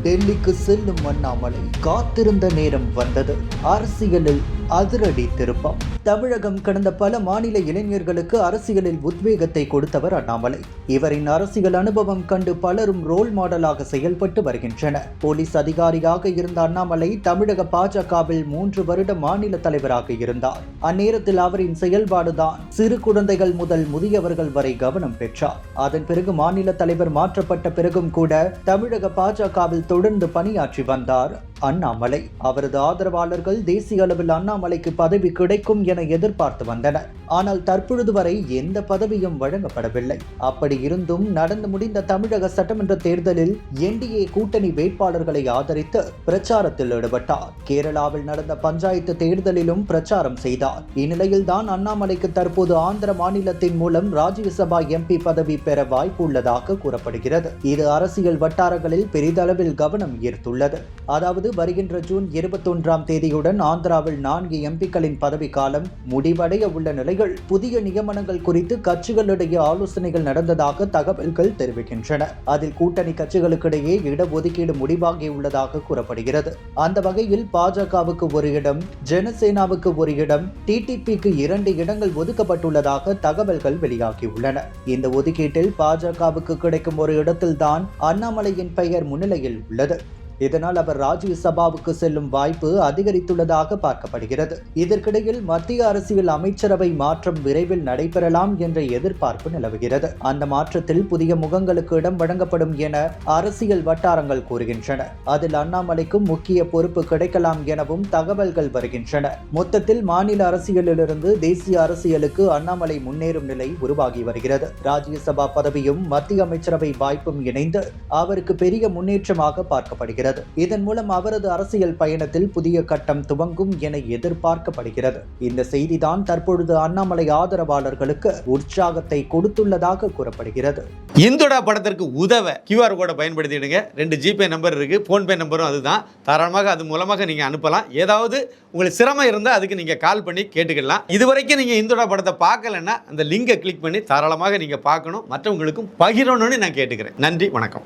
டெல்லிக்கு செல்லும் அண்ணாமலை காத்திருந்த நேரம் வந்தது. அரசியலில் அதிரடி திருப்பம். தமிழகம் கடந்த பல மாநில இளைஞர்களுக்கு அரசியலில் உத்வேகத்தை கொடுத்தவர் அண்ணாமலை. இவரின் அரசியல் அனுபவம் கண்டு பலரும் ரோல் மாடலாக செயல்பட்டு வருகின்றனர். போலீஸ் அதிகாரியாக இருந்த அண்ணாமலை தமிழக பாஜகவில் 3 வருட மாநில தலைவராக இருந்தார். அந்நேரத்தில் அவரின் செயல்பாடுதான் சிறு குழந்தைகள் முதல் முதியவர்கள் வரை கவனம் பெற்றார். அதன் பிறகு மாநில தலைவர் மாற்றப்பட்ட பிறகும் கூட தமிழக பாஜகவில் தொடர்ந்து பணியாற்றி வந்தார் அண்ணாமலை. அவரது ஆதரவாளர்கள் தேசிய அளவில் அண்ணாமலைக்கு பதவி கிடைக்கும் என எதிர்பார்த்து வந்தனர். ஆனால் தற்பொழுது வரை எந்த பதவியும் வழங்கப்படவில்லை. அப்படி இருந்தும் நடந்து முடிந்த தமிழக சட்டமன்ற தேர்தலில் என்டிஏ கூட்டணி வேட்பாளர்களை ஆதரித்து பிரச்சாரத்தில் ஈடுபட்டார். கேரளாவில் நடந்த பஞ்சாயத்து தேர்தலிலும் பிரச்சாரம் செய்தார். இந்நிலையில் தான் அண்ணாமலைக்கு தற்போது ஆந்திர மாநிலத்தின் மூலம் ராஜ்யசபா எம்பி பதவி பெற வாய்ப்பு உள்ளதாக கூறப்படுகிறது. இது அரசியல் வட்டாரங்களில் பெரிதளவில் கவனம் ஈர்த்துள்ளது. அதாவது வருகின்ற ஜூன் 21ஆம் தேதியுடன் ஆந்திராவில் 4 எம்பிக்களின் பதவி காலம் முடிவடைய உள்ள நிலையில் புதிய நியமனங்கள் குறித்து கட்சிகளிடையே ஆலோசனைகள் நடந்ததாக தகவல்கள் தெரிவிக்கின்றன. அதில் கூட்டணி கட்சிகளுக்கிடையே இடஒதுக்கீடு முடிவாகியுள்ளதாக கூறப்படுகிறது. அந்த வகையில் பாஜகவுக்கு 1 இடம், ஜனசேனாவுக்கு 1 இடம், டிடிபிக்கு 2 இடங்கள் ஒதுக்கப்பட்டுள்ளதாக தகவல்கள் வெளியாகியுள்ளன. இந்த ஒதுக்கீட்டில் பாஜகவுக்கு கிடைக்கும் 1 இடத்தில்தான் அண்ணாமலையின் பெயர் முன்னிலையில் உள்ளது. இதனால் அவர் ராஜ்யசபாவுக்கு செல்லும் வாய்ப்பு அதிகரித்துள்ளதாக பார்க்கப்படுகிறது. இதற்கிடையில் மத்திய அரசியல் அமைச்சரவை மாற்றம் விரைவில் நடைபெறலாம் என்ற எதிர்பார்ப்பு நிலவுகிறது. அந்த மாற்றத்தில் புதிய முகங்களுக்கு இடம் வழங்கப்படும் என அரசியல் வட்டாரங்கள் கூறுகின்றன. அதில் அண்ணாமலைக்கும் முக்கிய பொறுப்பு கிடைக்கலாம் எனவும் தகவல்கள் வருகின்றன. மொத்தத்தில் மாநில அரசியலிலிருந்து தேசிய அரசியலுக்கு அண்ணாமலை முன்னேறும் நிலை உருவாகி வருகிறது. ராஜ்யசபா பதவியும் மத்திய அமைச்சரவை வாய்ப்பும் இணைந்து அவருக்கு பெரிய முன்னேற்றமாக பார்க்கப்படுகிறது. இதன் மூலம் அவரது அரசியல் பயணத்தில் புதிய கட்டம் துவங்கும் என எதிர்பார்க்கப்படுகிறது. இந்த செய்திதான் தற்பொழுது அண்ணாமலை ஆதரவாளர்களுக்கு உற்சாகத்தை கொடுத்துள்ளதாக கூறப்படுகிறது. இந்துடா படத்திற்கு உதவ QR கோடை பயன்படுத்திடுங்க. 2 ஜிபே நம்பர் இருக்கு, போன்பே நம்பரும் அதுதான். தாராளமாக அது மூலமாக நீங்க அனுப்பலாம். ஏதாவது உங்களுக்கு சிரமம் இருந்தால் அதுக்கு நீங்க கால் பண்ணி கேட்டுக்கலாம். இதுவரைக்கும் நீங்க இந்துடா படத்தை பார்க்கலன்னா அந்த லிங்கை கிளிக் பண்ணி தாராளமாக நீங்க பார்க்கணும், மற்றவங்களுக்கும் பகிரணும்னு நான் கேட்டுக்கிறேன். நன்றி, வணக்கம்.